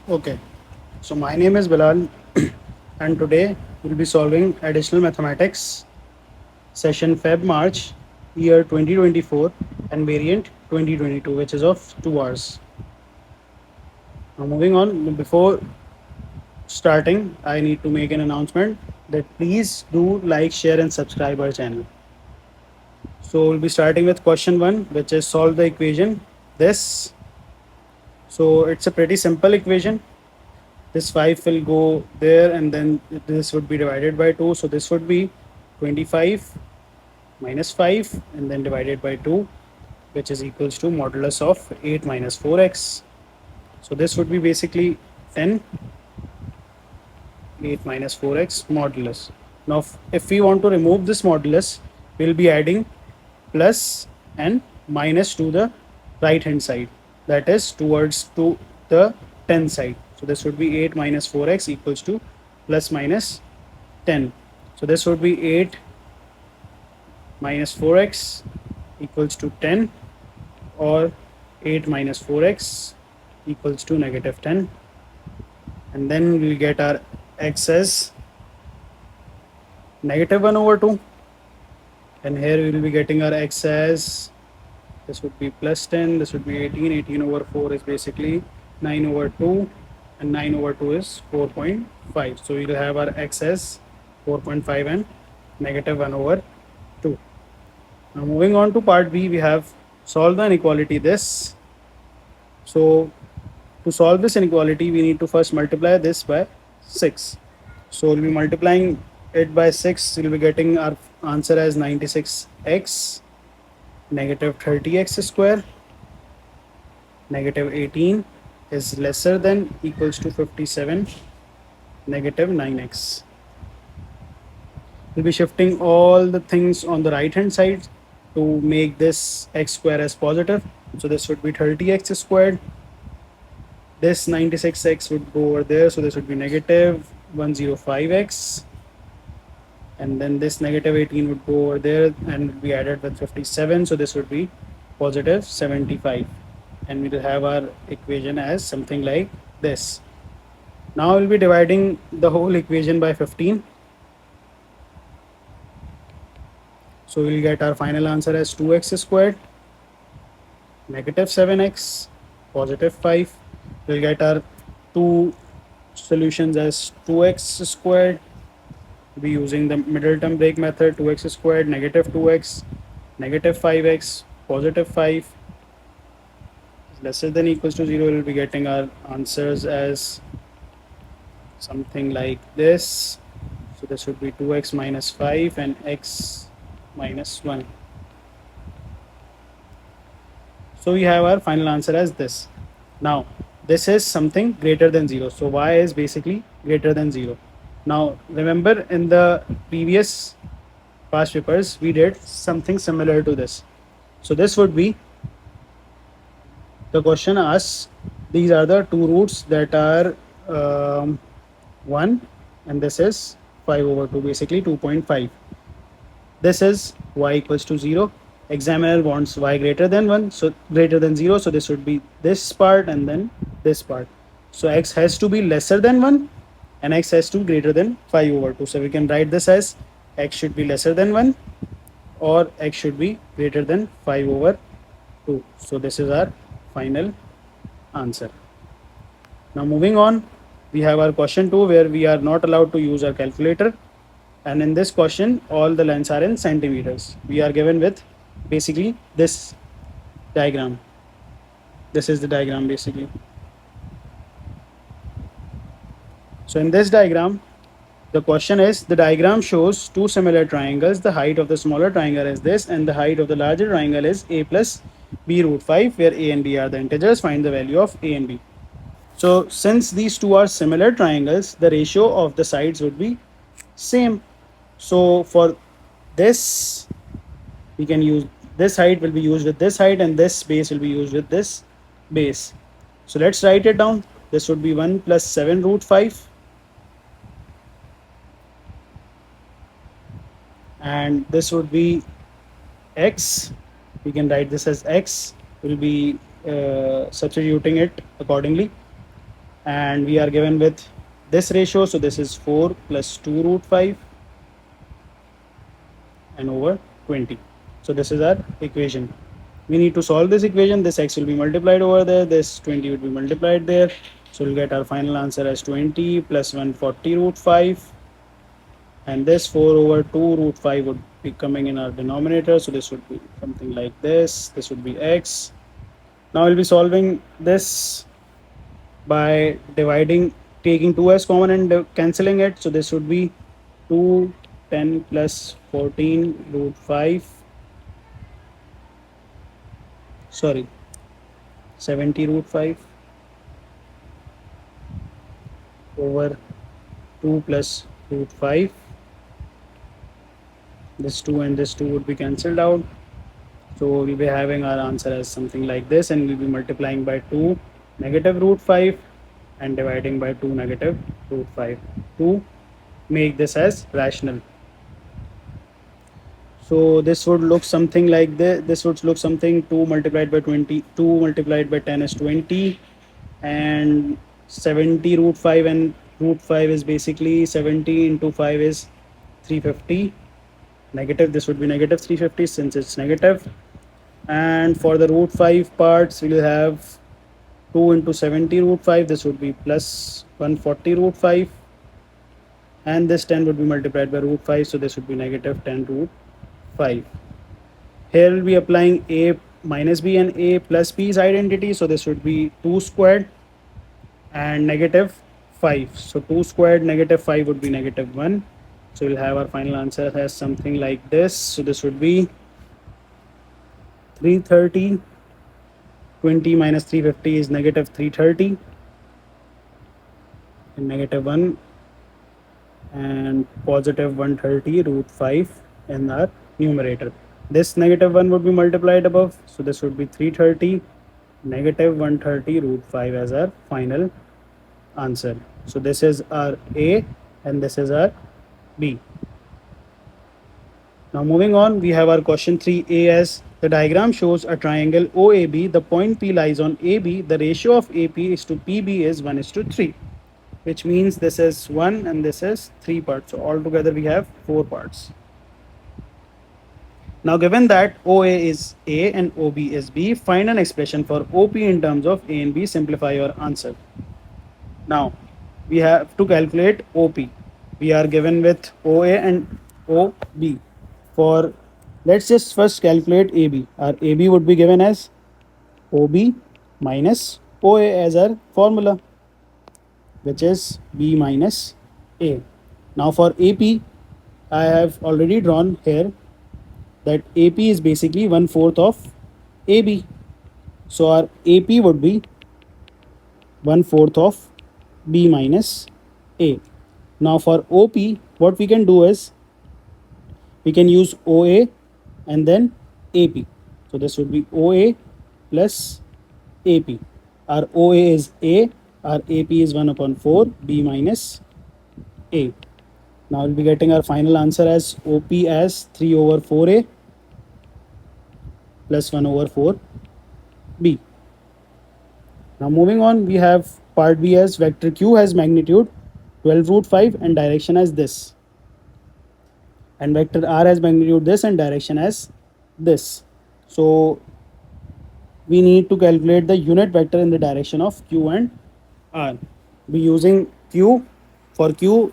Okay, so my name is Bilal, and today we'll be solving additional mathematics session Feb March year 2024 and variant 2022, which is of 2 hours. Now, moving on, before starting, I need to make an announcement that please do like, share, and subscribe our channel. So, we'll be starting with question 1, which is solve the equation. This, so it's a pretty simple equation. This 5 will go there, and then this would be divided by 2, so this would be 25 minus 5 and then divided by 2, which is equals to modulus of 8 minus 4x. So this would be basically 10, 8 minus 4x modulus. Now if we want to remove this modulus, we'll be adding plus and minus to the right hand side, that is towards to the 10 side. So this would be 8 minus 4x equals to plus minus 10. So this would be 8 minus 4x equals to 10, or 8 minus 4x equals to negative 10, and then we'll get our x as negative 1 over 2, and here we will be getting our x as, this would be plus 10, this would be 18, 18 over 4 is basically 9 over 2, and 9 over 2 is 4.5. So we'll have our x as 4.5 and negative 1 over 2. Now moving on to part B, we have solve the inequality this. So to solve this inequality, we need to first multiply this by 6. So we'll be multiplying it by 6, we'll be getting our answer as 96x, negative 30x square, negative 18 is lesser than equals to 57, negative 9x. We'll be shifting all the things on the right hand side to make this x square as positive. So this would be 30x squared. This 96x would go over there, so this would be negative 105x, and then this negative 18 would go over there and would be added with 57, so this would be positive 75, and we'll have our equation as something like this. Now we'll be dividing the whole equation by 15. So we'll get our final answer as 2x squared, negative 7x, positive 5. We'll get our two solutions as 2x squared. We'll be using the middle term break method, 2x squared, negative 2x, negative 5x, positive 5 is lesser than equals to 0. We'll be getting our answers as something like this. So this would be 2x minus 5 and x minus 1. So we have our final answer as this. Now this is something greater than 0, so y is basically greater than 0. Now remember, in the previous past papers we did something similar to this. So this would be, the question asks, these are the two roots that are 1, and this is 5 over 2, basically 2.5. This is y equals to 0. Examiner wants y greater than 1, so greater than 0, so this would be this part and then this part. So x has to be lesser than 1 and x has to be greater than 5 over 2. So we can write this as x should be lesser than 1 or x should be greater than 5 over 2. So this is our final answer. Now moving on, we have our question 2, where we are not allowed to use our calculator, and in this question all the lengths are in centimeters. We are given with basically this diagram. This is the diagram basically. So in this diagram, the question is, the diagram shows two similar triangles. The height of the smaller triangle is this and the height of the larger triangle is a plus b root 5, where a and b are the integers. Find the value of a and b. So since these two are similar triangles, the ratio of the sides would be same. So for this, we can use this height will be used with this height, and this base will be used with this base. So let's write it down. This would be 1 plus 7 root 5, and this would be x. We can write this as x. We'll be substituting it accordingly. and we are given with this ratio. So this is 4 plus 2 root 5 and over 20. So this is our equation. We need to solve this equation. This x will be multiplied over there, this 20 will be multiplied there. So we'll get our final answer as 20 plus 140 root 5, and this 4 over 2 root 5 would be coming in our denominator. So this would be something like this would be x. Now we'll be solving this by dividing, taking 2 as common and cancelling it. So this would be 2 10 plus 14 root 5, sorry, 70 root 5 over 2 plus root 5. This 2 and this 2 would be cancelled out. So we'll be having our answer as something like this, and we'll be multiplying by 2 negative root 5 and dividing by 2 negative root 5 to make this as rational. So this would look something like this. This would look something 2 multiplied by 20, 2 multiplied by 10 is 20, and 70 root 5, and root 5 is basically 70 into 5 is 350. Negative, this would be negative 350 since it's negative. And for the root 5 parts, we'll have 2 into 70 root 5, this would be plus 140 root 5, and this 10 would be multiplied by root 5, so this would be negative 10 root 5. Here we'll be applying a minus b and a plus b's identity, so this would be 2 squared and negative 5. So 2 squared negative 5 would be negative 1. So we'll have our final answer as something like this. So this would be 330. 20 minus 350 is negative 330, and negative 1 and positive 130 root 5 in our numerator. This negative 1 would be multiplied above, so this would be 330 negative 130 root 5 as our final answer. So this is our A and this is our B. Now moving on, we have our question 3A as the diagram shows a triangle OAB. The point P lies on AB. The ratio of AP is to PB is 1:3, which means this is 1 and this is 3 parts. So altogether we have 4 parts. Now given that OA is A and OB is B, find an expression for OP in terms of A and B. Simplify your answer. Now we have to calculate OP. We are given with OA and OB. For, let's just first calculate AB. Our AB would be given as OB minus OA as our formula, which is B minus A. Now for AP, I have already drawn here that AP is basically 1/4 of AB. So our AP would be 1/4 of B minus A. Now for OP, what we can do is we can use OA and then AP. So this would be OA plus AP. Our OA is A, our AP is 1/4 B minus A. Now we'll be getting our final answer as OP as 3/4A plus 1/4B. Now moving on, we have part B as vector Q has magnitude 12 root 5 and direction as this, and vector R has magnitude this and direction as this. So we need to calculate the unit vector in the direction of Q and R. Be using Q. For Q,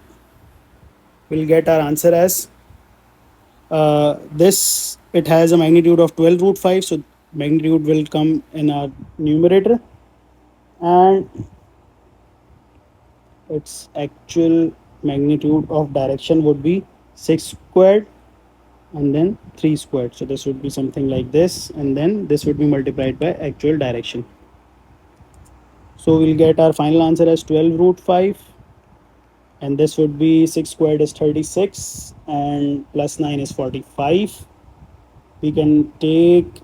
we'll get our answer as this. It has a magnitude of 12 root 5, so magnitude will come in our numerator, and its actual magnitude of direction would be 6 squared and then 3 squared. So this would be something like this, and then this would be multiplied by actual direction. So we'll get our final answer as 12 root 5, and this would be 6 squared is 36 and plus 9 is 45. We can take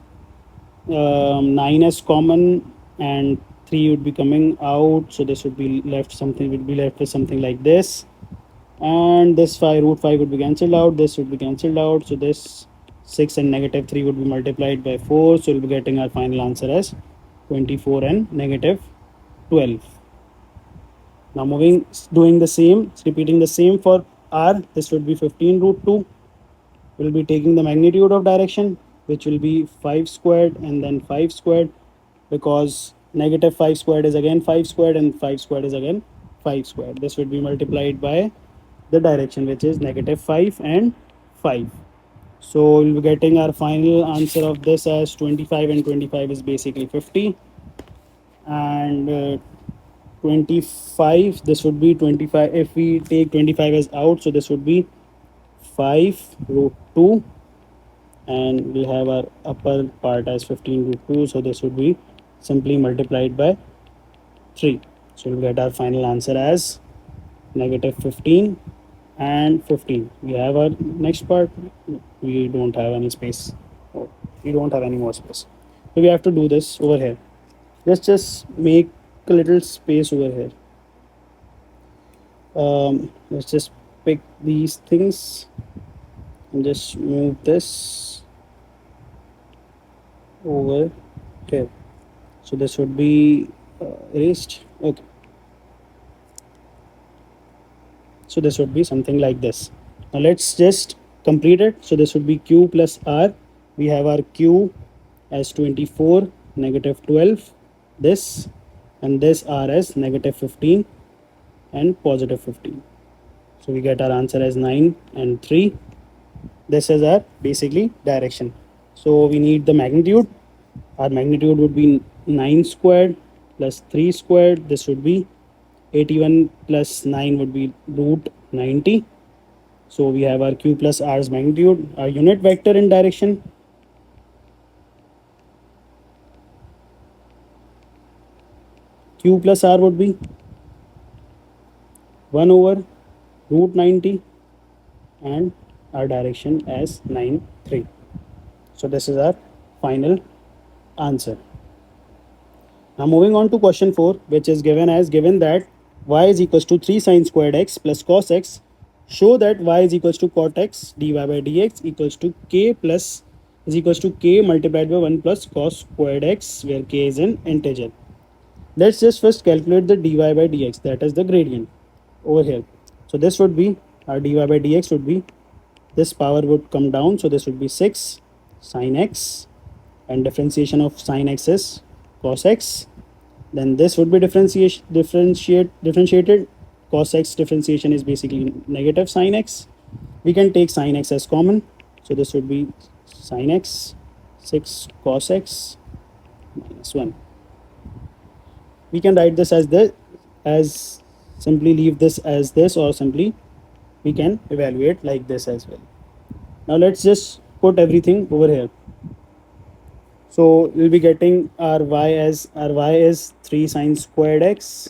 9 as common and 3 would be coming out, so this would be left, something would be left with something like this, and this 5 root 5 would be cancelled out, this would be cancelled out, so this 6 and negative 3 would be multiplied by 4, so we'll be getting our final answer as 24 and negative 12. Now moving, doing the same, repeating the same for r. This would be 15 root 2. We'll be taking the magnitude of direction, which will be 5 squared and then 5 squared, because negative 5 squared is again 5 squared and 5 squared is again 5 squared. This would be multiplied by the direction, which is negative 5 and 5. So we'll be getting our final answer of this as 25, and 25 is basically 50. And 25, this would be 25. If we take 25 as out, so this would be 5 root 2, and we have our upper part as 15 root 2, so this would be simply multiplied by 3. So we'll get our final answer as negative 15 and 15. We have our next part. We don't have any space. Oh, we don't have any more space. So we have to do this over here. Let's just make a little space over here. Let's just pick these things and just move this over here. So this would be erased. Okay. So this would be something like this. Now let's just complete it. So this would be q plus r. We have our q as 24, negative 12, this, and this r as negative 15 and positive 15. So we get our answer as 9 and 3. This is our basically direction. So we need the magnitude. Our magnitude would be 9 squared plus 3 squared. This would be 81 plus 9 would be root 90. So we have our q plus r's magnitude. Our unit vector in direction, q plus r would be 1 over root 90, and our direction as 9, 3. So this is our final answer. Now moving on to question 4, which is given that y is equals to 3 sine squared x plus cos x. Show that y is equals to cot x dy by dx equals to k plus is equals to k multiplied by 1 plus cos squared x, where k is an integer. Let's just first calculate the dy by dx, that is the gradient over here. So this would be our dy by dx would be, this power would come down, so this would be 6 sine x, and differentiation of sine x is cos x. Then this would be differentiated. Cos x differentiation is basically negative sine x. We can take sine x as common, so this would be sine x 6 cos x minus 1. We can write this as as simply leave this as this, or simply we can evaluate like this as well. Now let's just put everything over here. So we'll be getting our y is 3 sine squared x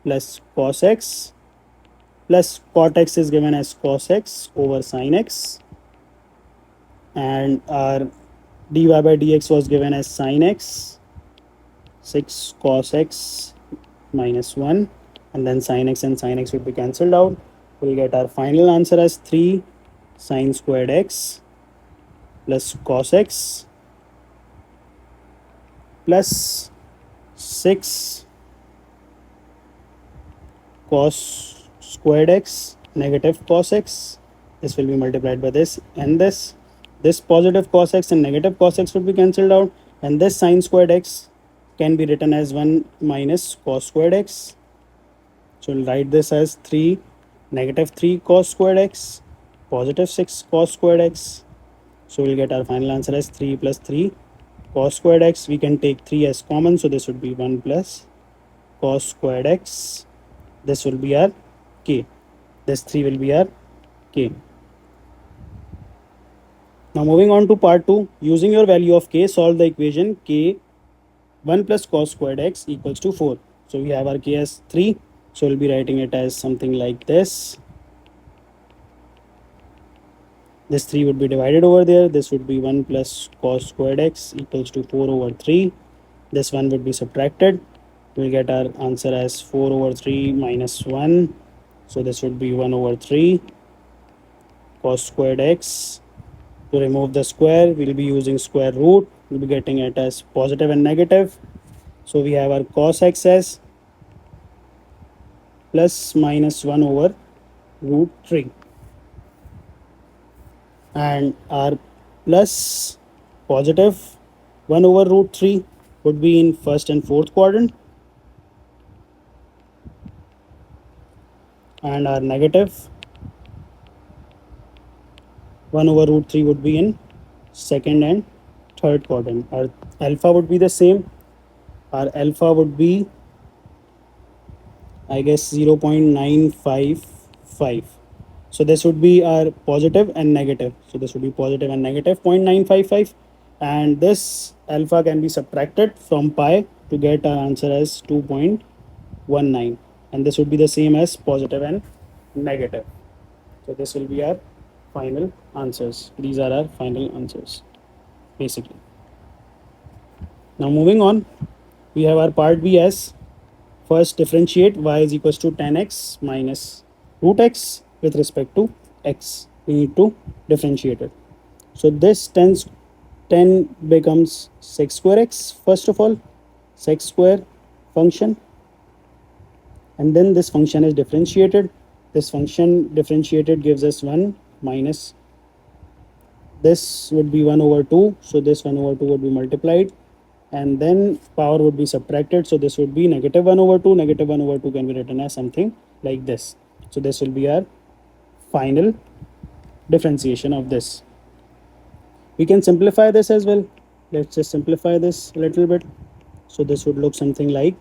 plus cos x, plus cot x is given as cos x over sine x, and our dy by dx was given as sine x 6 cos x minus 1, and then sine x and sine x would be cancelled out. We'll get our final answer as 3 sine squared x plus cos x plus 6 cos squared x negative cos x. This will be multiplied by this and this. This positive cos x and negative cos x would be cancelled out, and this sine squared x can be written as 1 minus cos squared x. So we'll write this as 3 negative 3 cos squared x positive 6 cos squared x. So we'll get our final answer as 3 plus 3 cos squared x. We can take 3 as common, so this would be 1 plus cos squared x. This will be our k. This 3 will be our k. Now moving on to part 2, using your value of k, solve the equation k 1 plus cos squared x equals to 4. So we have our k as 3. So we'll be writing it as something like this. This 3 would be divided over there. This would be 1 plus cos squared x equals to 4 over 3. This 1 would be subtracted. We'll get our answer as 4 over 3 minus 1. So this would be 1 over 3 cos squared x. To remove the square, we'll be using square root. We'll be getting it as positive and negative. So we have our cos x as plus minus 1 over root 3, and our plus positive 1 over root 3 would be in first and fourth quadrant, and our negative 1 over root 3 would be in second and third quadrant. Our alpha would be the same. Our alpha would be, I guess, 0.955. So this would be our positive and negative. So this would be positive and negative 0.955. And this alpha can be subtracted from pi to get our answer as 2.19. And this would be the same as positive and negative. So this will be our final answers. These are our final answers, basically. Now moving on, we have our part B as first differentiate y is equals to 10x minus root x with respect to x. We need to differentiate it. So this 10 becomes sec square x first of all, sec square function, and then this function is differentiated. This function differentiated gives us 1 minus, this would be 1 over 2, so this 1 over 2 would be multiplied, and then power would be subtracted, so this would be negative 1 over 2. Negative 1 over 2 can be written as something like this. So this will be our final differentiation of this. We can simplify this as well. Let's just simplify this a little bit. So this would look something like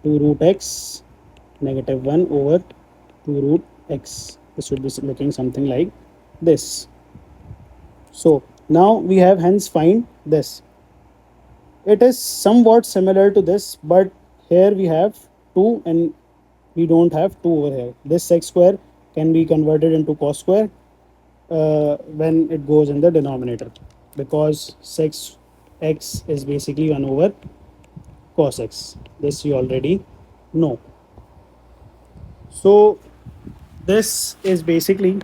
2 root x negative 1 over 2 root x. This would be looking something like this. So now we have hence find this. It is somewhat similar to this, but here we have 2 and we don't have 2 over here. This sec square can be converted into cos square when it goes in the denominator, because sec x is basically 1 over cos x. This you already know. So this is basically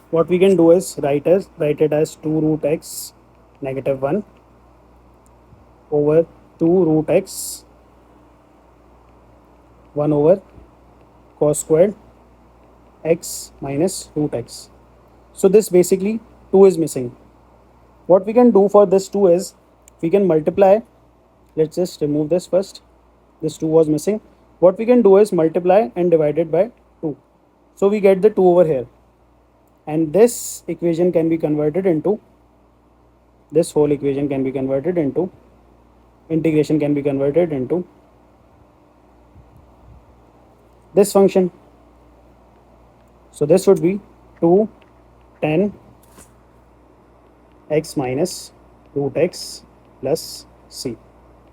what we can do is write it as 2 root x negative 1 over 2 root x 1 over cos squared x minus root x. So this basically 2 is missing. What we can do for this 2 is we can multiply. Let's just remove this first. This 2 was missing. What we can do is multiply and divide it by 2. So we get the 2 over here. And this equation can be converted into, this whole equation can be converted into, integration can be converted into this function. So this would be 2 10 x minus root x plus c.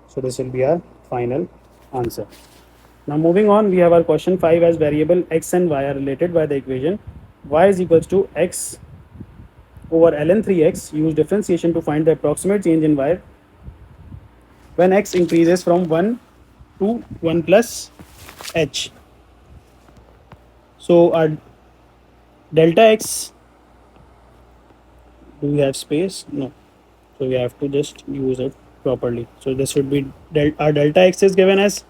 So this will be our final answer. Now moving on, we have our question 5 as variable x and y are related by the equation y is equals to x over ln 3x. Use differentiation to find the approximate change in y when x increases from 1 to 1 plus h. So our delta x, do we have space? No. So we have to just use it properly. So this would be our delta x is given as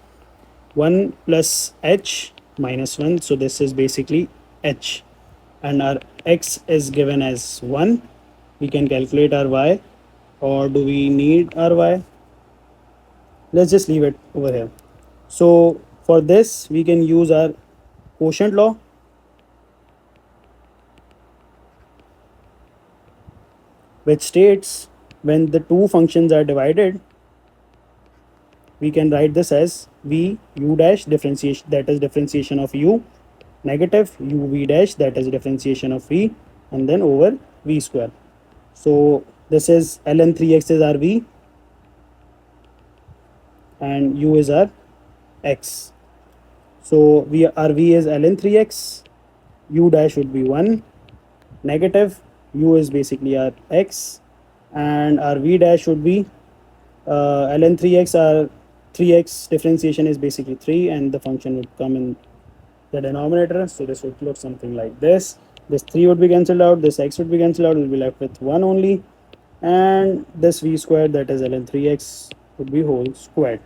1 plus h minus 1. So this is basically h. And our x is given as 1. We can calculate our y, or do we need our y? Let's just leave it over here. So for this we can use our quotient law, which states when the two functions are divided, we can write this as v u dash differentiation, that is differentiation of u, negative u v dash, that is differentiation of v, and then over v square. So this is ln 3x is our v and u is our x. So our v is ln 3x, u dash would be 1, negative u is basically our x, and our v dash would be ln 3x. Our 3x differentiation is basically 3, and the function would come in the denominator. So this would look something like this. This 3 would be cancelled out, this x would be cancelled out, we'll be left with 1 only, and this v squared, that is ln 3x, would be whole squared.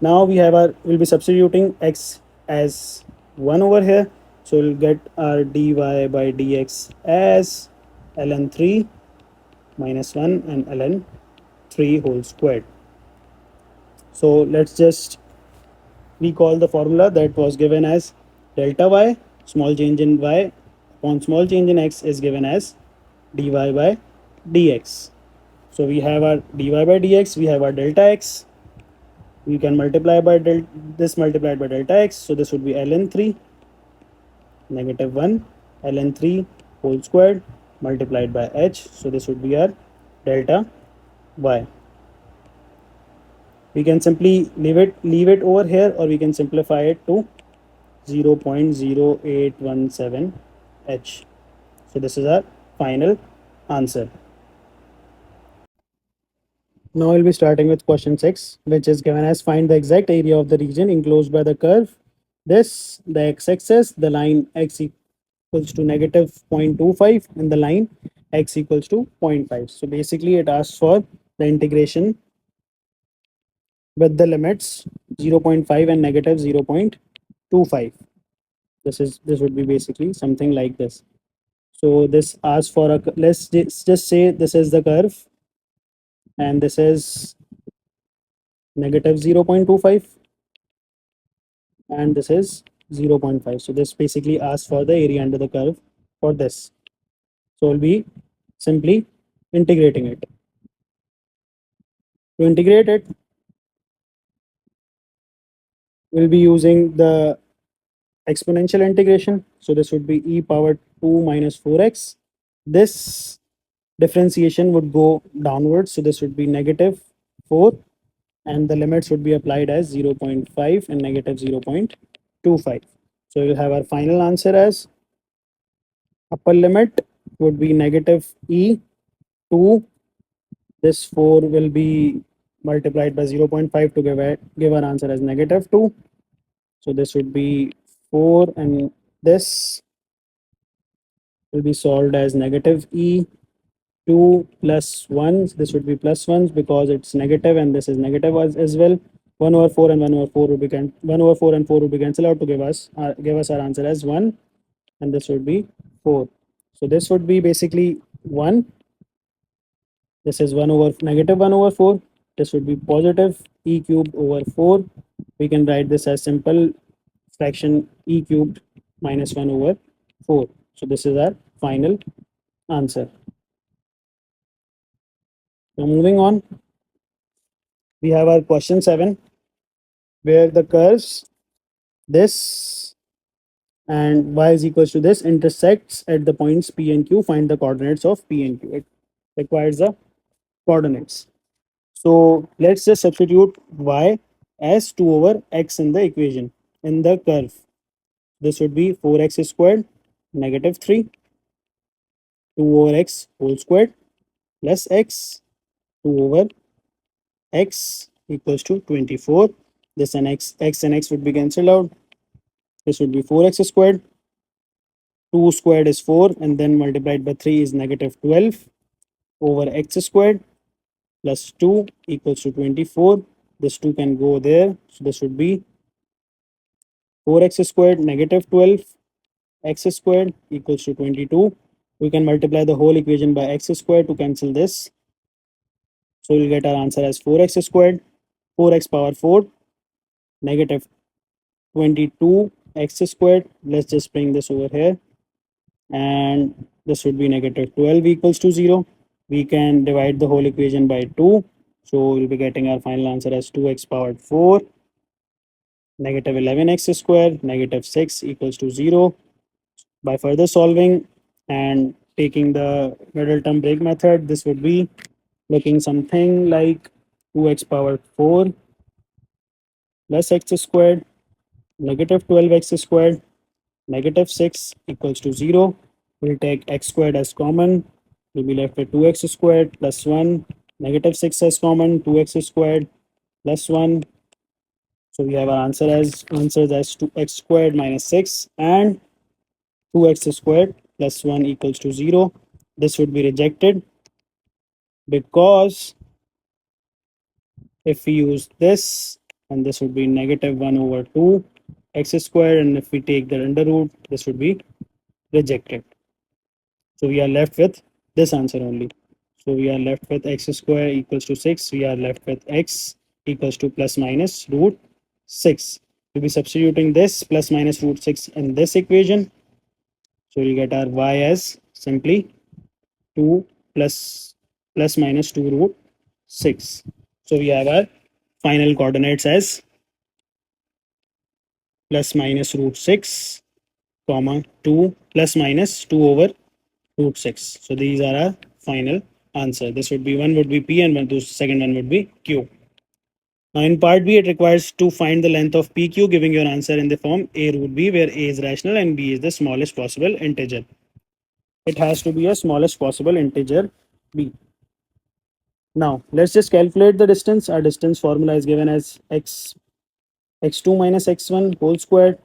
Now we'll be substituting x as 1 over here. So we'll get our dy by dx as ln 3 minus 1 and ln 3 whole squared. So let's just recall the formula that was given as delta y, small change in y upon small change in x is given as dy by dx. So we have our dy by dx, we have our delta x, we can multiply by this multiplied by delta x, so this would be ln 3 negative 1 ln 3 whole squared multiplied by h, so this would be our delta y. We can simply leave it over here, or we can simplify it to 0.0817 h. So this is our final answer. Now we'll be starting with question 6, which is given as find the exact area of the region enclosed by the curve. This, the x-axis, the line x equals to negative 0.25 and the line x equals to 0.5. So basically it asks for the integration with the limits 0.5 and negative 0.25. This would be basically something like this. So this asks for a, let's just say this is the curve and this is negative 0.25 and this is 0.5. So this basically asks for the area under the curve for this. So we'll be simply integrating it. To integrate it, we'll be using the exponential integration. So this would be e power 2 minus 4x. This differentiation would go downwards. So this would be negative 4 and the limits would be applied as 0.5 and negative 0.25. So we'll have our final answer as upper limit would be negative e 2. This 4 will be multiplied by 0.5 to give our answer as negative 2. So this would be 4 and this will be solved as negative e 2 plus 1. This would be plus 1 because it's negative and this is negative as well. 1 over 4 and 1 over 4 will be 1 over 4 and 4 will be cancelled out to give us our answer as 1, and this would be 4. So this would be basically 1. This is 1 over negative 1 over 4. This would be positive e cubed over 4. We can write this as simple fraction e cubed minus 1 over 4. So this is our final answer. Now moving on, we have our question 7, where the curves this and y is equals to this intersects at the points P and Q. Find the coordinates of P and Q. It requires the coordinates. So let's just substitute y as 2 over x in the equation in the curve. This would be 4x squared negative 3 2 over x whole squared plus x 2 over x equals to 24. This and x and x would be cancelled out. This would be 4x squared. 2 squared is 4 and then multiplied by 3 is negative 12 over x squared plus 2 equals to 24. This 2 can go there. So this would be 4x squared negative 12 x squared equals to 22. We can multiply the whole equation by x squared to cancel this. So we'll get our answer as 4x squared, 4x power 4, negative 22 x squared. Let's just bring this over here. And this would be negative 12 equals to 0. We can divide the whole equation by 2. So we'll be getting our final answer as 2x powered 4, negative 11x squared, negative 6 equals to 0. By further solving and taking the middle term break method, this would be looking something like 2x powered 4 plus x squared, negative 12x squared, negative 6 equals to 0. We'll take x squared as common. We'll be left with 2x squared plus 1, negative 6 as common, 2x squared plus 1. So we have our answers as 2x squared minus 6 and 2x squared plus 1 equals to 0. This would be rejected because if we use this and this would be negative 1 over 2 x square, and if we take the under root, this would be rejected. So we are left with this answer only. So we are left with x square equals to 6. We are left with x equals to plus minus root 6. We'll be substituting this plus minus root 6 in this equation. So we get our y as simply 2 plus minus 2 root 6. So we have our final coordinates as plus minus root 6 comma 2 plus minus 2 over root 6. So these are our final answer. This would be one would be P and the second one would be Q. Now in part B, it requires to find the length of PQ, giving your answer in the form A root B, where A is rational and B is the smallest possible integer. It has to be a smallest possible integer B. Now let's just calculate the distance. Our distance formula is given as x2 minus x1 whole squared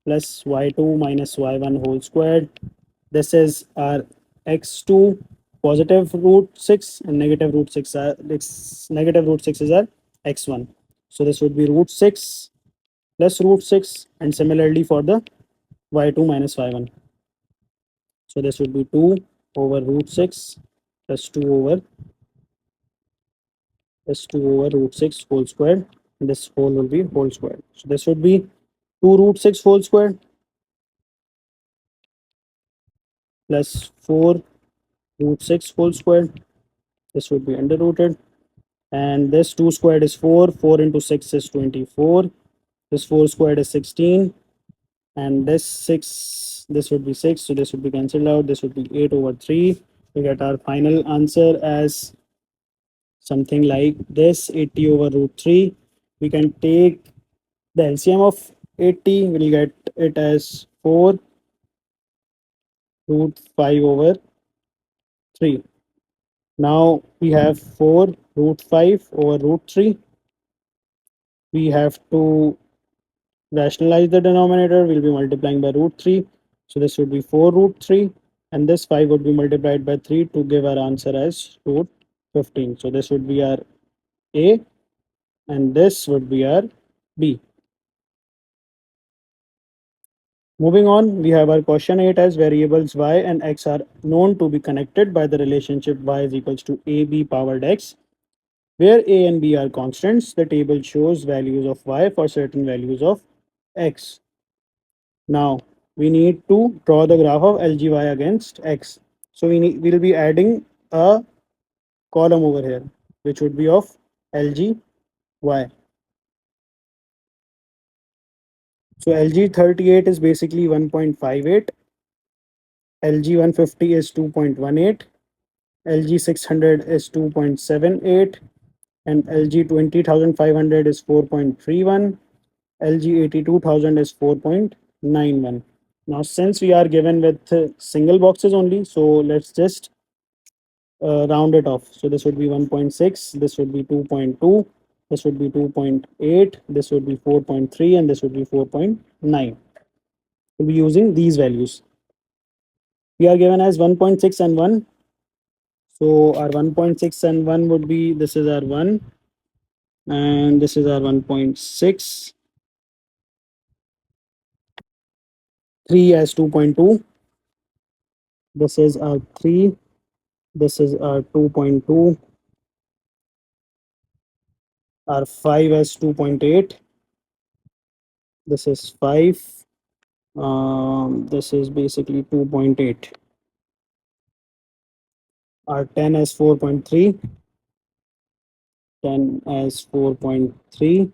plus y2 minus y1 whole squared. This is our x2 positive root 6 and negative root 6 are negative root 6 is our x1. So this would be root 6 plus root 6, and similarly for the y2 minus y1. So this would be 2 over root 6 plus 2 over root 6 whole squared, and this whole will be whole squared. So this would be 2 root 6 whole squared plus 4 root 6 whole squared. This would be under rooted, and this 2 squared is 4. 4 into 6 is 24. This 4 squared is 16, and this would be 6, so this would be cancelled out. This would be 8 over 3. We get our final answer as something like this: 80 over root 3. We can take the LCM of 80, we'll get it as 4 root 5 over 3. Now we have 4 root 5 over root 3. We have to rationalize the denominator. We'll be multiplying by root 3. So this would be 4 root 3, and this 5 would be multiplied by 3 to give our answer as root 15. So this would be our A, and this would be our B. Moving on, we have our question 8 as variables y and x are known to be connected by the relationship y is equals to ab powered x, where a and b are constants. The table shows values of y for certain values of x. Now we need to draw the graph of LGY against x. So we'll be adding a column over here, which would be of LGY. So LG38 is basically 1.58, LG150 is 2.18, LG600 is 2.78, and LG20500 is 4.31, LG82000 is 4.91. Now since we are given with single boxes only, so let's just round it off. So this would be 1.6, this would be 2.2, this would be 2.8, this would be 4.3, and this would be 4.9. We'll be using these values. We are given as 1.6 and 1. So our 1.6 and 1 would be, this is our 1 and this is our 1.6. 3 as 2.2. This is our 3. This is our 2.2. Our 5 as 2.8. This is 5. This is basically 2.8. Our 10 as 4.3. 10 as 4.3.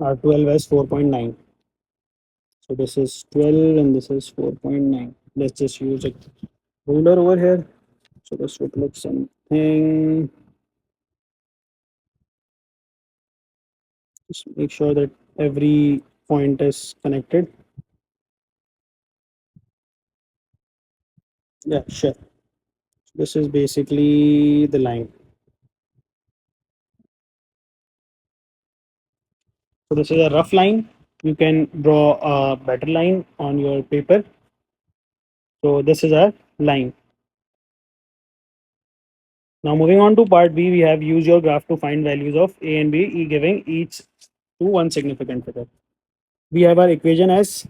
Our 12 as 4.9. So this is 12 and this is 4.9. Let's just use a ruler over here. So this would look something. Just make sure that every point is connected. Yeah, sure. This is basically the line. So this is a rough line. You can draw a better line on your paper. So this is our line. Now moving on to part B, we have use your graph to find values of A and B, giving each to one significant figure. We have our equation as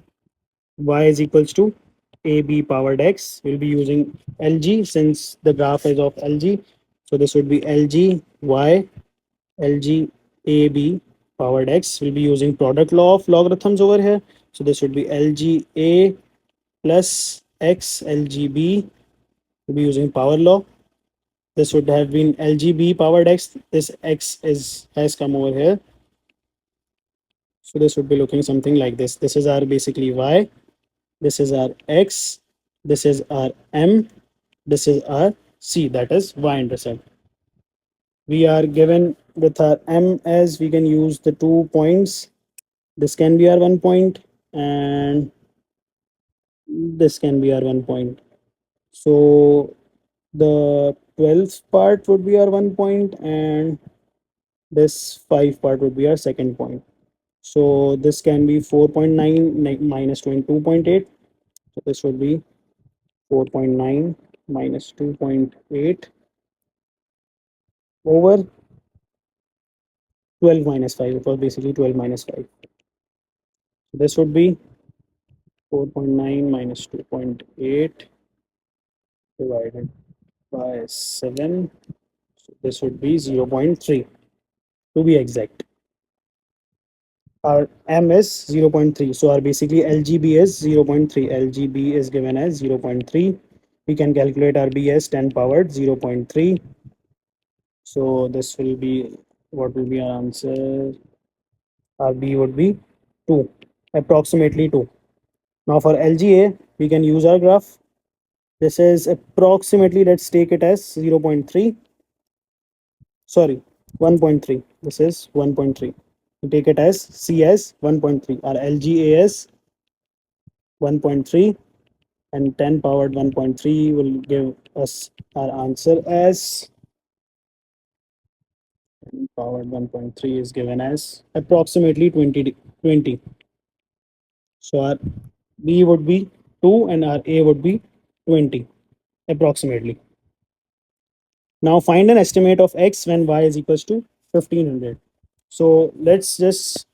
y is equals to AB powered x. We'll be using LG since the graph is of LG. So this would be LG y LG AB powered x. We'll be using product law of logarithms over here. So this would be LG A plus x LGB. We'll be using power law. This would have been LGB powered x. This x is has come over here. So this would be looking something like this. This is our basically y. This is our x. This is our m. This is our c. That is y-intercept. We are given with our m as we can use the 2 points. This can be our 1 point and this can be our 1 point. So the 12th part would be our 1 point and this 5 part would be our second point. So this can be 4.9 minus 22.8. So this would be 4.9 minus 2.8 over 12 minus 5. It was basically 12 minus 5. So this would be 4.9 minus 2.8 divided by 7. So this would be 0.3 to be exact. Our m is 0.3. So our basically LGB is 0.3. LGB is given as 0.3. We can calculate our b as 10 powered 0.3. So this will be what will be our answer? Our b would be 2, approximately 2. Now for LGA, we can use our graph. This is approximately, let's take it as 0.3. Sorry, 1.3. This is 1.3. We take it as C as 1.3. Our LGA is 1.3 and 10 powered 1.3 will give us our answer as 10 powered 1.3 is given as approximately 20. So our B would be 2 and our A would be 20 approximately. Now find an estimate of x when y is equals to 1500. So let's just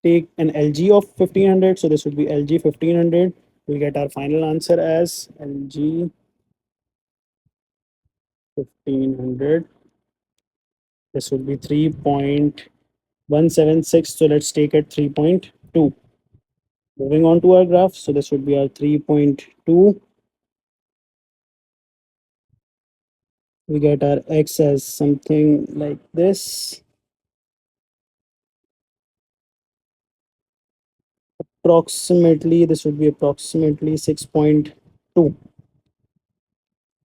take an LG of 1500. So this would be LG 1500. We'll get our final answer as LG 1500. This would be 3.176. So let's take it 3.2. Moving on to our graph. So this would be our 3.2. We get our x as something like this. Approximately, this would be approximately 6.2.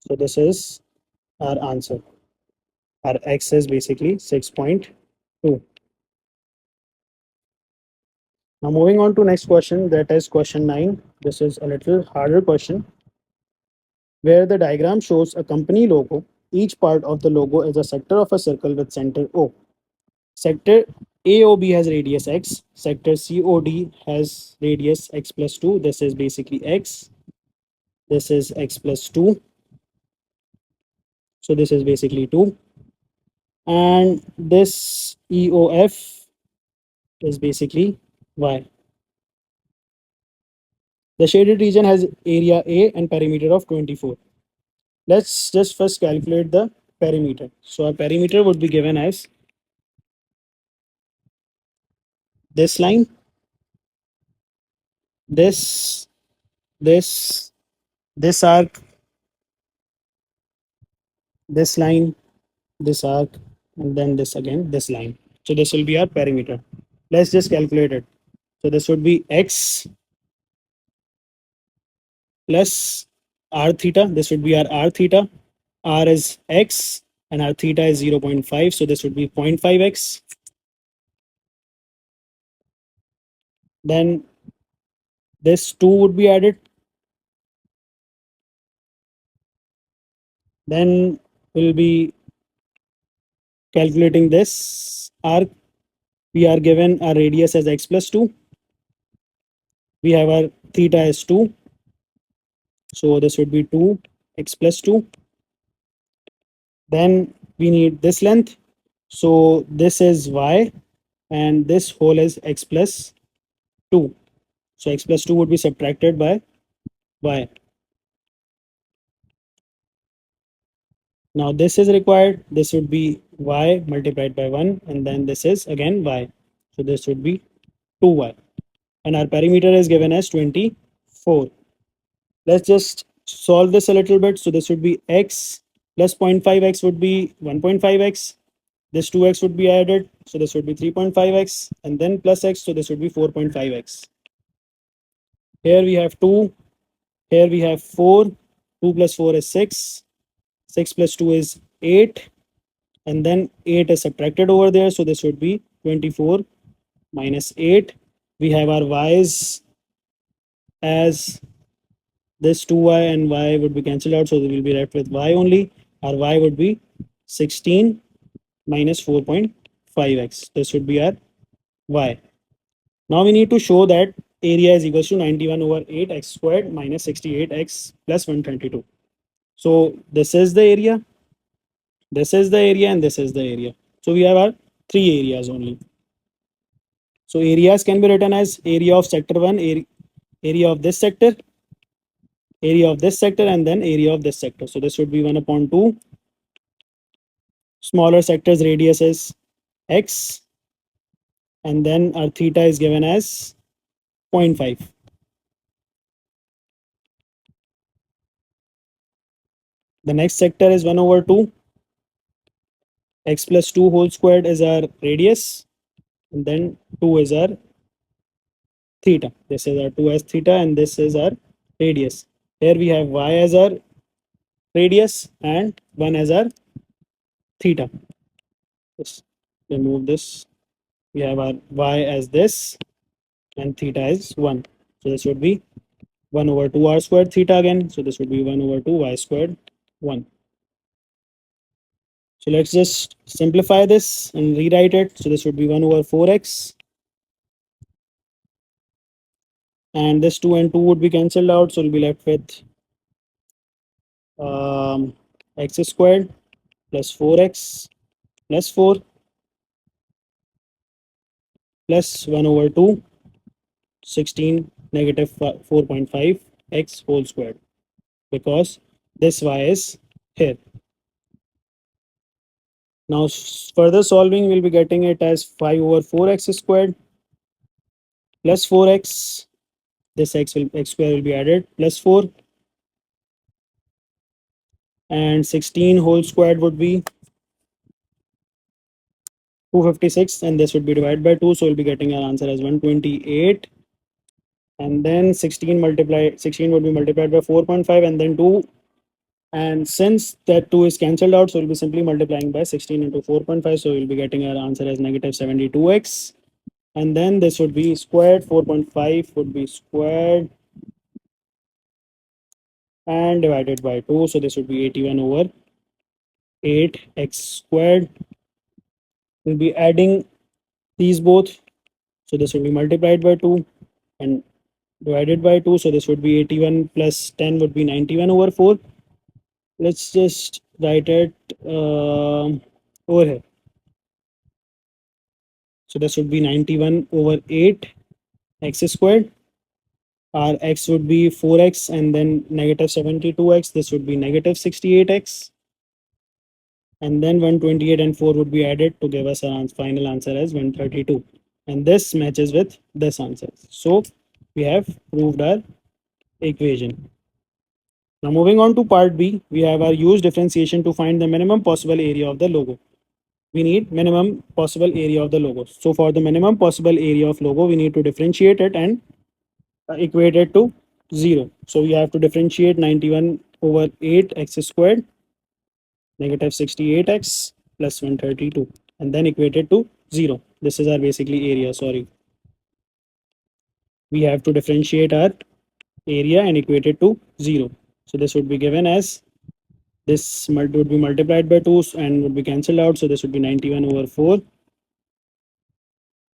So this is our answer. Our x is basically 6.2. Now moving on to next question, that is question 9. This is a little harder question where the diagram shows a company logo. Each part of the logo is a sector of a circle with center O. Sector AOB has radius x. Sector COD has radius x plus 2. This is basically x. This is x plus 2. So this is basically 2. And this EOF is basically y. The shaded region has area A and perimeter of 24. Let's just first calculate the perimeter. So our perimeter would be given as this line, this, this, this arc, this line, this arc, and then this again, this line. So this will be our perimeter. Let's just calculate it. So this would be x plus r theta. This would be our r theta. R is x and our theta is 0.5. So this would be 0.5x. Then this 2 would be added. Then we'll be calculating this arc. We are given our radius as x plus 2. We have our theta as 2. So this would be 2 x plus 2. Then we need this length. So this is y, and this whole is x plus 2. So x plus 2 would be subtracted by y. Now this is required. This would be y multiplied by 1, and then this is again y. So this would be 2y. And our perimeter is given as 24. Let's just solve this a little bit. So this would be x plus 0.5x would be 1.5x. This 2x would be added. So this would be 3.5x, and then plus x. So this would be 4.5x. Here we have 2. Here we have 4. 2 plus 4 is 6. 6 plus 2 is 8. And then 8 is subtracted over there. So this would be 24 minus 8. We have our y's as this 2y and y would be cancelled out. So we will be left with y only. Our y would be 16 minus 4.5x. This would be our y. Now we need to show that area is equals to 91 over 8x squared minus 68x plus 122. So this is the area, this is the area, and this is the area. So we have our three areas only. So areas can be written as area of sector 1, area of this sector, area of this sector, and then area of this sector. So this would be 1 upon 2. Smaller sector's radius is x, and then our theta is given as 0.5. The next sector is 1 over 2. X plus 2 whole squared is our radius, and then 2 is our theta. This is our 2 as theta, and this is our radius. Here we have y as our radius and 1 as our theta. Just remove this. We have our y as this, and theta is 1. So this would be 1 over 2 r squared theta again. So this would be 1 over 2 y squared 1. So let's just simplify this and rewrite it. So this would be 1 over 4x, and this 2 and 2 would be cancelled out. So we'll be left with x squared plus 4x plus 4 plus 1 over 2, 16 negative 4.5 x whole squared, because this y is here. Now further solving, we'll be getting it as 5 over 4x squared plus 4x. This x square will be added plus 4, and 16 whole squared would be 256, and this would be divided by 2. So we'll be getting our answer as 128. And then 16 would be multiplied by 4.5, and then 2. And since that 2 is cancelled out, so we'll be simply multiplying by 16 into 4.5. So we'll be getting our answer as negative 72x. And then this would be squared. 4.5 would be squared and divided by 2. So this would be 81 over 8x squared. We'll be adding these both. So this will be multiplied by 2 and divided by 2. So this would be 81 plus 10 would be 91 over 4. Let's just write it over here. So this would be 91 over 8 x squared. Our x would be 4x, and then negative 72x. This would be negative 68x. And then 128 and 4 would be added to give us our final answer as 132. And this matches with this answer. So we have proved our equation. Now moving on to part B, we have our use differentiation to find the minimum possible area of the logo. We need minimum possible area of the logo. So for the minimum possible area of logo, we need to differentiate it and equate it to 0. So we have to differentiate 91 over 8 x squared negative 68x plus 132, and then equate it to 0. This is our basically area, sorry. We have to differentiate our area and equate it to 0. So this would be given as, this would be multiplied by 2 and would be cancelled out. So this would be 91 over 4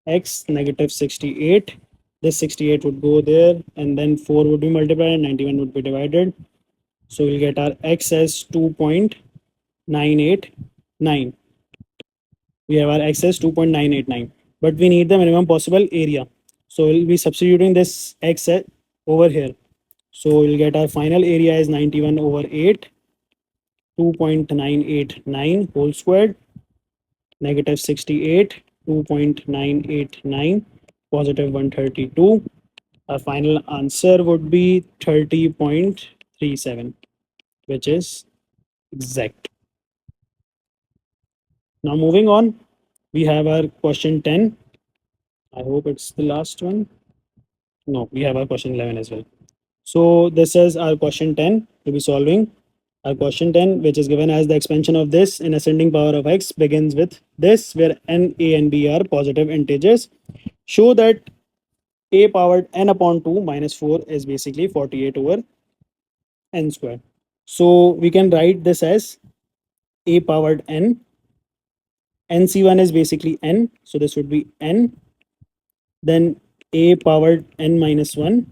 x negative 68. This 68 would go there, and then 4 would be multiplied and 91 would be divided. So we'll get our x as 2.5. 2.989. We have our x as 2.989, but we need the minimum possible area. So we'll be substituting this over here. So we'll get our final area is 91 over 8, 2.989 whole squared, negative 68, 2.989, positive 132. Our final answer would be 30.37, which is exact. Now moving on, we have our question 10. I hope it's the last one. No, we have our question 11 as well. So this is our question 10 to be solving. Our question 10, which is given as the expansion of this in ascending power of x, begins with this, where n, a, and b are positive integers. Show that a powered n upon 2 minus 4 is basically 48 over n squared. So we can write this as a powered n. nc1 is basically n, so this would be n. Then a powered n minus 1,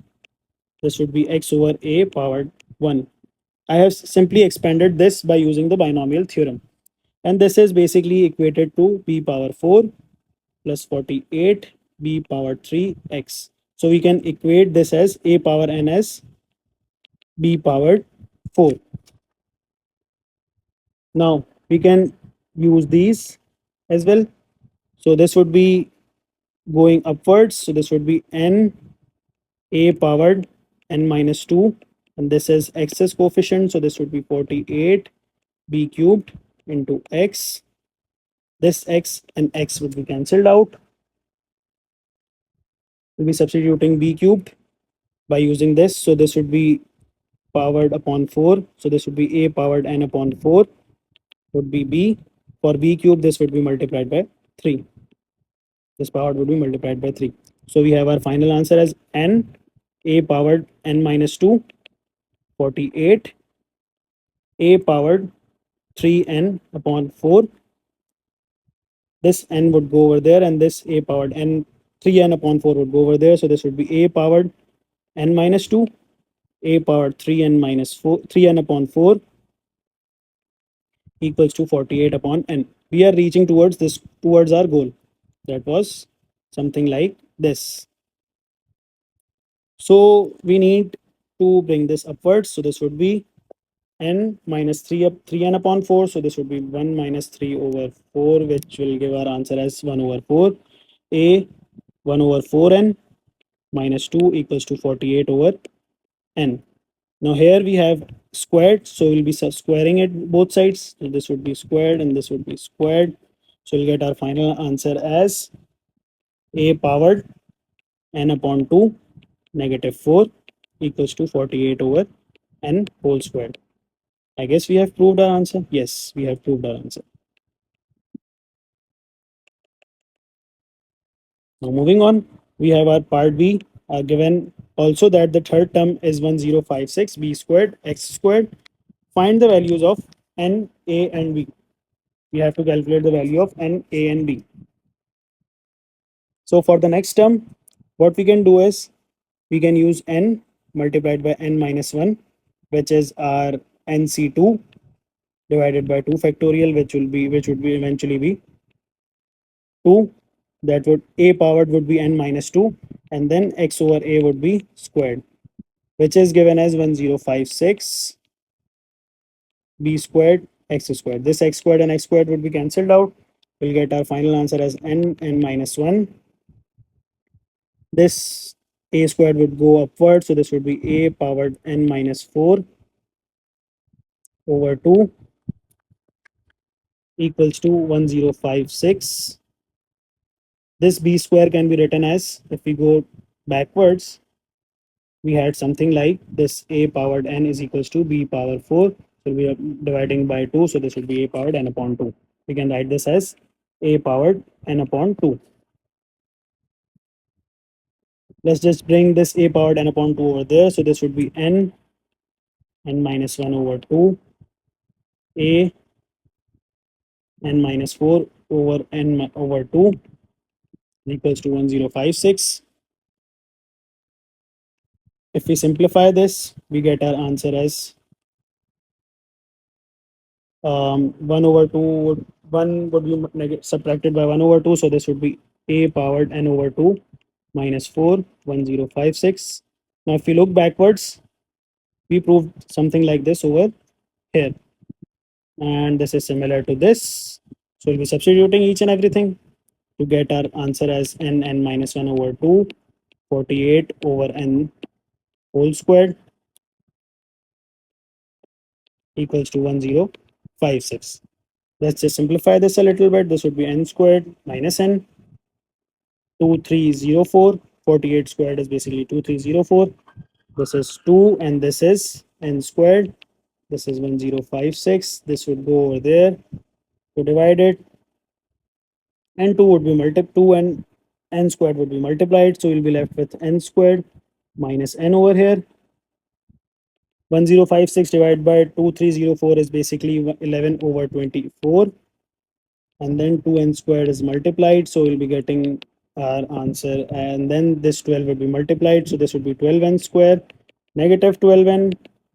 this would be x over a powered 1. I have simply expanded this by using the binomial theorem. And this is basically equated to b power 4 plus 48 b power 3x. So we can equate this as a power n as b powered 4. Now we can use these as well. So this would be going upwards. So this would be n a powered n minus 2. And this is x's coefficient. So this would be 48 b cubed into x. This x and x would be cancelled out. We'll be substituting b cubed by using this. So this would be powered upon 4. So this would be a powered n upon 4 would be b. For b cube, this would be multiplied by 3. This powered would be multiplied by 3. So we have our final answer as n a powered n minus 2, 48, a powered 3n upon 4. This n would go over there, and this a powered n 3n upon 4 would go over there. So this would be a powered n minus 2, a powered 3n minus 4, 3n upon 4 equals to 48 upon n. We are reaching towards our goal. That was something like this. So we need to bring this upwards. So this would be n minus 3n upon 4. So this would be 1 minus 3 over 4, which will give our answer as 1 over 4. A 1 over 4n minus 2 equals to 48 over n. Now here we have squared, so we'll be squaring it both sides. So this would be squared and this would be squared. So we'll get our final answer as a powered n upon 2 negative 4 equals to 48 over n whole squared. I guess we have proved our answer. Yes, we have proved our answer. Now moving on, we have our part B given also that the third term is 1056 b squared x squared. Find the values of n, a, and b. We have to calculate the value of n, a, and b. So for the next term, what we can do is we can use n multiplied by n minus 1, which is our nc2 divided by 2 factorial, which would be eventually be 2. That would a powered would be n minus 2, and then x over a would be squared, which is given as 1056 b squared x squared. This x squared and x squared would be cancelled out. We'll get our final answer as n minus 1. This a squared would go upward, so this would be a powered n minus 4 over 2 equals to 1056. This b square can be written as, if we go backwards, we had something like this a powered n is equals to b power 4. So we are dividing by 2, so this would be a powered n upon 2. We can write this as a powered n upon 2. Let's just bring this a powered n upon 2 over there. So this would be n minus 1 over 2, a n minus 4 over n over 2 equals to 1056. If we simplify this, we get our answer as 1 over 2 1 would be subtracted by 1 over 2, so this would be a powered n over 2 minus 4 1056. Now if we look backwards, we proved something like this over here, and this is similar to this. So we'll be substituting each and everything to get our answer as n minus 1 over 2 48 over n whole squared equals to 1056. Let's just simplify this a little bit. This would be n squared minus n 2304. 48 squared is basically 2304. This is 2 and this is n squared. This is 1056. This would go over there to divide it, and 2 would be multiplied. 2 and n squared would be multiplied, so you'll be left with n squared minus n over here. 1056 divided by 2304 is basically 11 over 24, and then 2n squared is multiplied, so we'll be getting our answer, and then this 12 will be multiplied, so this would be 12n square negative 12n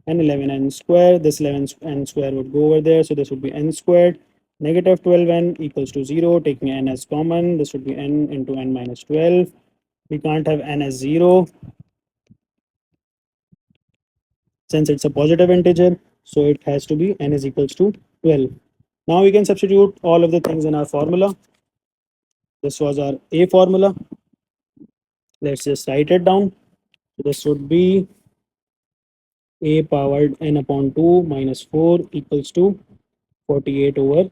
and 11n square. This 11n square would go over there, so this would be n squared negative 12n equals to 0. Taking n as common, this would be n into n minus 12. We can't have n as 0 since it's a positive integer, so it has to be n is equals to 12. Now we can substitute all of the things in our formula. This was our a formula. Let's just write it down. This would be a powered n upon 2 minus 4 equals to 48 over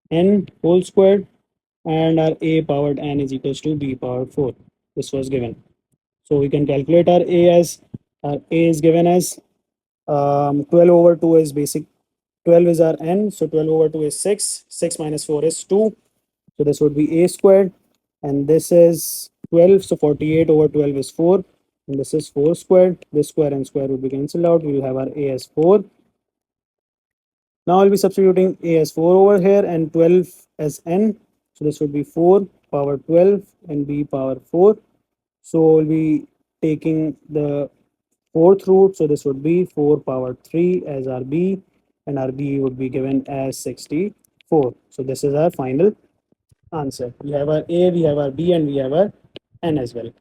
n whole squared, and our a powered n is equals to b powered 4. This was given. So we can calculate our a as, our a is given as 12 over 2 is basic. 12 is our n, so 12 over 2 is 6. 6 minus 4 is 2. So this would be a squared, and this is 12. So 48 over 12 is 4, and this is 4 squared. This square and square will be cancelled out. We will have our a as 4. Now I'll be substituting a as 4 over here and 12 as n. So this would be 4 power 12 and b power 4. So we'll be taking the fourth root. So this would be 4 power 3 as our b, and our b would be given as 64. So this is our final answer. We have our a, we have our b, and we have our n as well.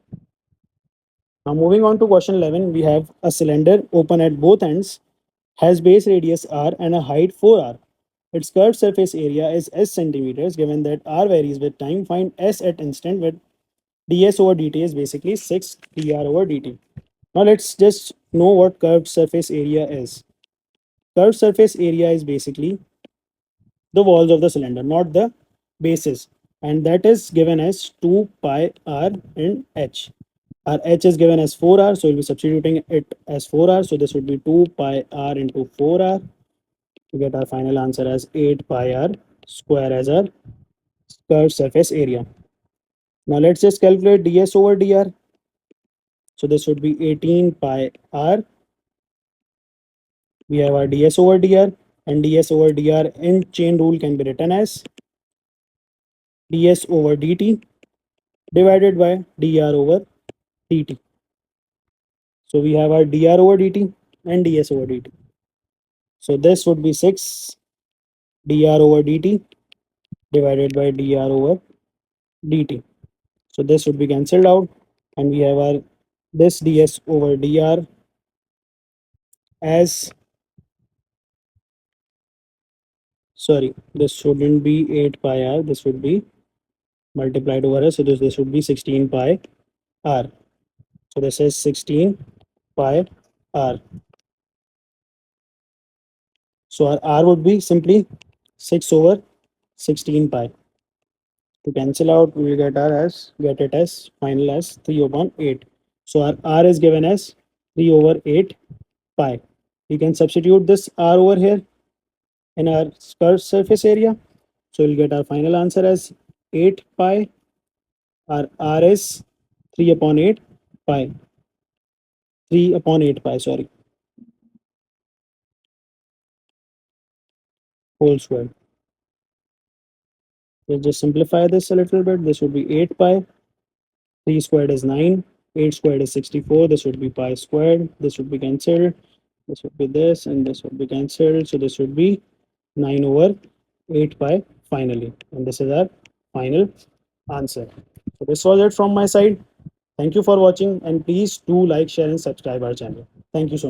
Now moving on to question 11, we have a cylinder open at both ends, has base radius r and a height 4r. Its curved surface area is s centimeters. Given that r varies with time, find s at instant with ds over dt is basically 6 dr over dt. Now let's just know what curved surface area is. Curved surface area is basically the walls of the cylinder, not the bases, and that is given as 2 pi r and h. Our h is given as 4r, so we'll be substituting it as 4r. So this would be 2 pi r into 4r to get our final answer as 8 pi r square as our curved surface area. Now let's just calculate ds over dr. So this would be 18 pi r. We have our ds over dr, and ds over dr in chain rule can be written as ds over dt divided by dr over dt. So we have our dr over dt and ds over dt. So this would be 6 dr over dt divided by dr over dt. So this would be cancelled out, and we have our this ds over dr as, sorry, this shouldn't be 8 pi r, this would be multiplied over here. So this would be 16 pi r. So this is 16 pi r. So our r would be simply 6 over 16 pi. To cancel out, we will get it as final as 3 upon 8. So our r is given as 3 over 8 pi. We can substitute this r over here in our curved surface area. So we'll get our final answer as 8 pi. Our r is 3 upon 8 pi. 3 upon 8 pi, sorry, whole square. Let's just simplify this a little bit. This would be 8 pi. 3 squared is 9. 8 squared is 64. This would be pi squared. This would be cancelled. This would be this, and this would be cancelled. So this would be 9 over 8 pi finally. And this is our final answer. So this was it from my side. Thank you for watching, and please do like, share and subscribe our channel. Thank you so much.